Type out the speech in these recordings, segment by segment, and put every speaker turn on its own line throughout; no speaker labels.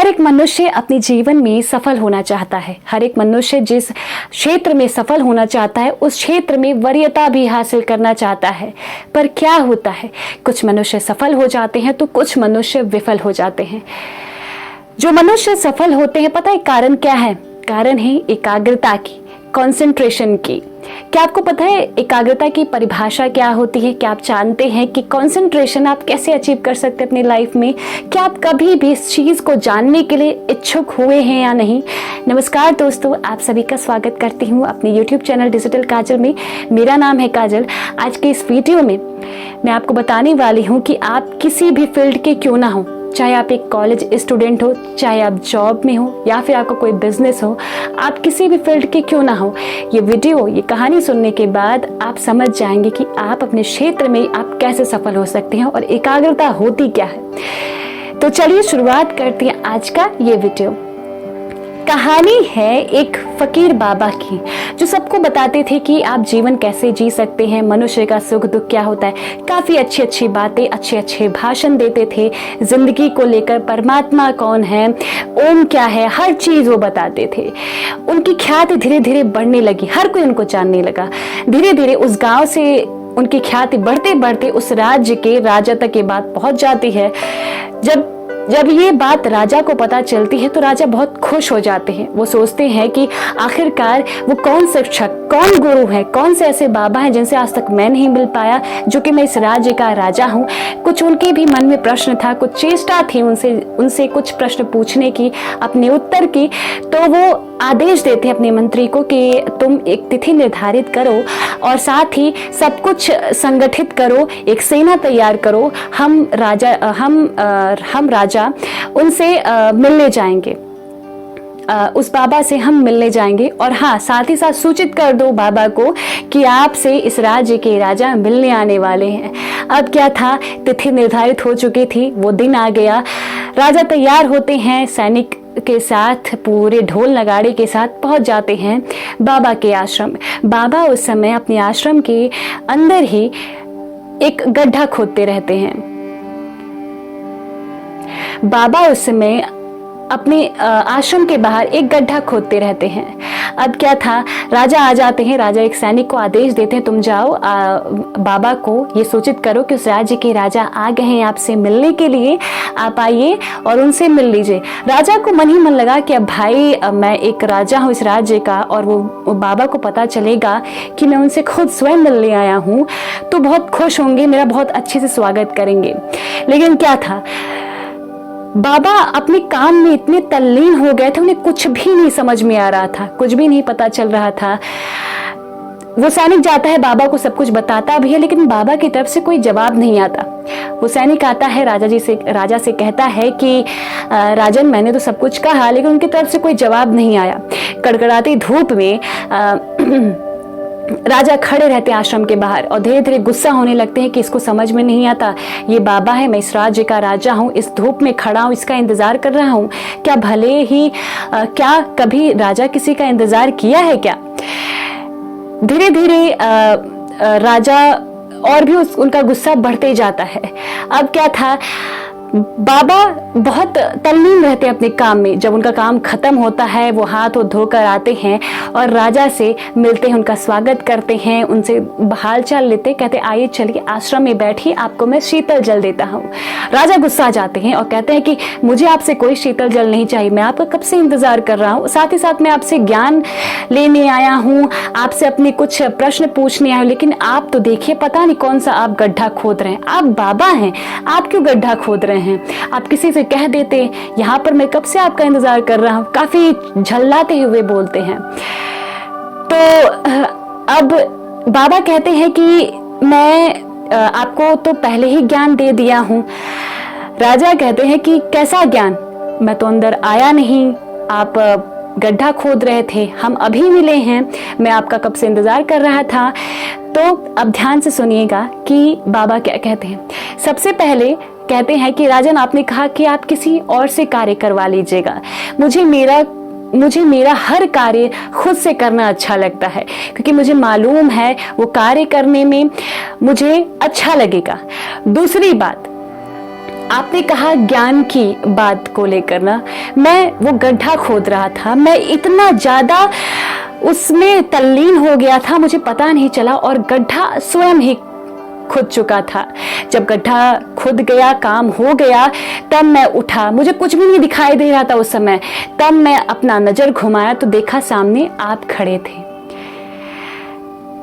एक मनुष्य अपने जीवन में सफल होना चाहता है। हर एक मनुष्य जिस क्षेत्र में सफल होना चाहता है उस क्षेत्र में वरीयता भी हासिल करना चाहता है। पर क्या होता है, कुछ मनुष्य सफल हो जाते हैं तो कुछ मनुष्य विफल हो जाते हैं। जो मनुष्य सफल होते हैं, पता है कारण क्या है? कारण है एकाग्रता की, कंसंट्रेशन की। क्या आपको पता है एकाग्रता की परिभाषा क्या होती है? क्या आप जानते हैं कि कंसंट्रेशन आप कैसे अचीव कर सकते हैं अपनी लाइफ में? क्या आप कभी भी इस चीज को जानने के लिए इच्छुक हुए हैं या नहीं? नमस्कार दोस्तों, आप सभी का स्वागत करती हूँ अपने YouTube चैनल डिजिटल काजल में। मेरा नाम है काजल। आज के इस वीडियो में मैं आपको बताने वाली हूँ कि आप किसी भी फील्ड के क्यों ना हो, चाहे आप एक कॉलेज स्टूडेंट हो, चाहे आप जॉब में हो या फिर आपका कोई बिजनेस हो, आप किसी भी फील्ड के क्यों ना हो, ये कहानी सुनने के बाद आप समझ जाएंगे कि आप अपने क्षेत्र में आप कैसे सफल हो सकते हैं और एकाग्रता होती क्या है। तो चलिए शुरुआत करते हैं आज का ये वीडियो। कहानी है एक फकीर बाबा की, जो सबको बताते थे कि आप जीवन कैसे जी सकते हैं, मनुष्य का सुख दुख क्या होता है। काफी अच्छी अच्छी बातें, अच्छे अच्छे भाषण देते थे जिंदगी को लेकर। परमात्मा कौन है, ओम क्या है, हर चीज वो बताते थे। उनकी ख्याति धीरे धीरे बढ़ने लगी, हर कोई उनको जानने लगा। धीरे धीरे उस गांव से उनकी ख्याति बढ़ते बढ़ते उस राज्य के राजा तक ये बात पहुंच जाती है। जब ये बात राजा को पता चलती है तो राजा बहुत खुश हो जाते हैं। वो सोचते हैं कि आखिरकार वो कौन शिक्षक, कौन गुरु है, कौन से ऐसे बाबा हैं जिनसे आज तक मैं नहीं मिल पाया, जो कि मैं इस राज्य का राजा हूँ। कुछ उनके भी मन में प्रश्न था, कुछ चेष्टा थी उनसे कुछ प्रश्न पूछने की, अपने उत्तर की। तो वो आदेश देते हैं अपने मंत्री को कि तुम एक तिथि निर्धारित करो और साथ ही सब कुछ संगठित करो, एक सेना तैयार करो। हम राजा उनसे मिलने जाएंगे, उस बाबा से हम मिलने जाएंगे। और हाँ, साथ ही साथ सूचित कर दो बाबा को कि आपसे इस राज्य के राजा मिलने आने वाले हैं। अब क्या था, तिथि निर्धारित हो चुकी थी, वो दिन आ गया। राजा तैयार होते हैं, सैनिक के साथ, पूरे ढोल नगाड़े के साथ पहुंच जाते हैं बाबा के आश्रम। बाबा उस समय अपने आश्रम के अंदर ही एक गड्ढा खोदते रहते हैं। बाबा उस समय अपने आश्रम के बाहर एक गड्ढा खोदते रहते हैं। अब क्या था, राजा आ जाते हैं। राजा एक सैनिक को आदेश देते हैं, तुम जाओ बाबा को ये सूचित करो कि उस राज्य के राजा आ गए हैं आपसे मिलने के लिए, आप आइए और उनसे मिल लीजिए। राजा को मन ही मन लगा कि अब भाई मैं एक राजा हूँ इस राज्य का, और वो बाबा को पता चलेगा कि मैं उनसे खुद स्वयं मिलने आया हूँ तो बहुत खुश होंगे, मेरा बहुत अच्छे से स्वागत करेंगे। लेकिन क्या था, बाबा अपने काम में इतने तल्लीन हो गए थे, उन्हें कुछ भी नहीं समझ में आ रहा था, कुछ भी नहीं पता चल रहा था। वो सैनिक जाता है, बाबा को सब कुछ बताता भी है, लेकिन बाबा की तरफ से कोई जवाब नहीं आता। वो सैनिक आता है, राजा से कहता है कि राजन, मैंने तो सब कुछ कहा, लेकिन उनकी तरफ से कोई जवाब नहीं आया। कड़कड़ाती धूप में राजा खड़े रहते हैं आश्रम के बाहर और धीरे धीरे गुस्सा होने लगते हैं कि इसको समझ में नहीं आता, ये बाबा है, मैं इस राज्य का राजा हूँ, इस धूप में खड़ा हूँ, इसका इंतजार कर रहा हूँ। क्या भले ही क्या कभी राजा किसी का इंतजार किया है क्या? धीरे धीरे राजा और भी उनका गुस्सा बढ़ते जाता है। अब क्या था, बाबा बहुत तल्लीन रहते हैं अपने काम में। जब उनका काम खत्म होता है, वो हाथ धोकर आते हैं और राजा से मिलते हैं, उनका स्वागत करते हैं, उनसे हाल चाल लेते, कहते आइए चलिए आश्रम में बैठिए, आपको मैं शीतल जल देता हूँ। राजा गुस्सा आ जाते हैं और कहते हैं कि मुझे आपसे कोई शीतल जल नहीं चाहिए, मैं आपका कब से इंतजार कर रहा हूँ, साथ ही साथ मैं आपसे ज्ञान लेने आया हूँ, आपसे अपने कुछ प्रश्न पूछने आया हूँ, लेकिन आप तो देखिए पता नहीं कौन सा आप गड्ढा खोद रहे हैं। आप बाबा हैं, आप क्यों गड्ढा खोद रहे हैं? आप किसी से कह देते, यहाँ पर मैं कब से आपका इंतजार कर रहा हूँ। काफी झल्लाते हुए बोलते हैं। तो अब बाबा कहते हैं कि मैं आपको तो पहले ही ज्ञान दे दिया हूँ। राजा कहते हैं कि कैसा ज्ञान, मैं तो अंदर आया नहीं, आप गड्ढा खोद रहे थे, हम अभी मिले हैं, मैं आपका कब से इंतजार कर रहा था। तो अब ध्यान से सुनिएगा कि बाबा क्या कहते हैं। सबसे पहले कहते हैं कि राजन, आपने कहा कि आप किसी और से कार्य करवा लीजिएगा, मुझे मेरा हर कार्य खुद से करना अच्छा लगता है, क्योंकि मुझे मालूम है वो कार्य करने में मुझे अच्छा लगेगा। दूसरी बात, आपने कहा ज्ञान की बात को लेकर ना, मैं वो गड्ढा खोद रहा था, मैं इतना ज्यादा उसमें तल्लीन हो गया था, मुझे पता नहीं चला और गड्ढा स्वयं ही खुद चुका था। जब गड्ढा खुद गया, काम हो गया, तब मैं उठा, मुझे कुछ भी नहीं दिखाई दे रहा था उस समय। तब मैं अपना नजर घुमाया तो देखा सामने आप खड़े थे।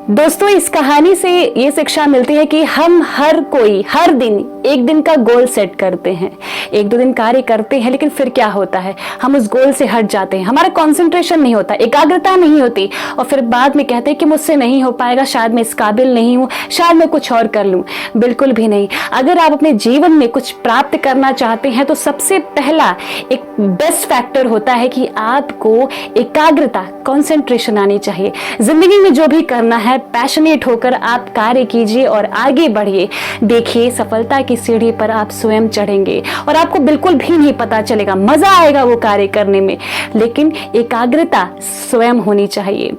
दोस्तों, इस कहानी से ये शिक्षा मिलती है कि हम हर कोई हर दिन एक दिन का गोल सेट करते हैं, एक दो दिन कार्य करते हैं, लेकिन फिर क्या होता है, हम उस गोल से हट जाते हैं, हमारा कंसंट्रेशन नहीं होता, एकाग्रता नहीं होती और फिर बाद में कहते हैं कि मुझसे नहीं हो पाएगा, शायद मैं इस काबिल नहीं हूं, शायद मैं कुछ और कर लूं। बिल्कुल भी नहीं। अगर आप अपने जीवन में कुछ प्राप्त करना चाहते हैं तो सबसे पहला एक बेस्ट फैक्टर होता है कि आपको एकाग्रता, कंसंट्रेशन आनी चाहिए। जिंदगी में जो भी करना है, पैशनेट होकर आप कार्य कीजिए और आगे बढ़िए। देखिए, सफलता की सीढ़ी पर आप स्वयं चढ़ेंगे और आपको बिल्कुल भी नहीं पता चलेगा, मजा आएगा वो कार्य करने में, लेकिन एकाग्रता स्वयं होनी चाहिए।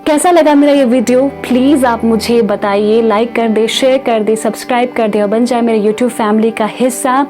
कैसा लगा मेरा ये वीडियो, प्लीज आप मुझे बताइए। लाइक कर दे, शेयर कर दे, सब्सक्राइब कर दे और बन जाए मेरे YouTube फैमिली का हिस्सा।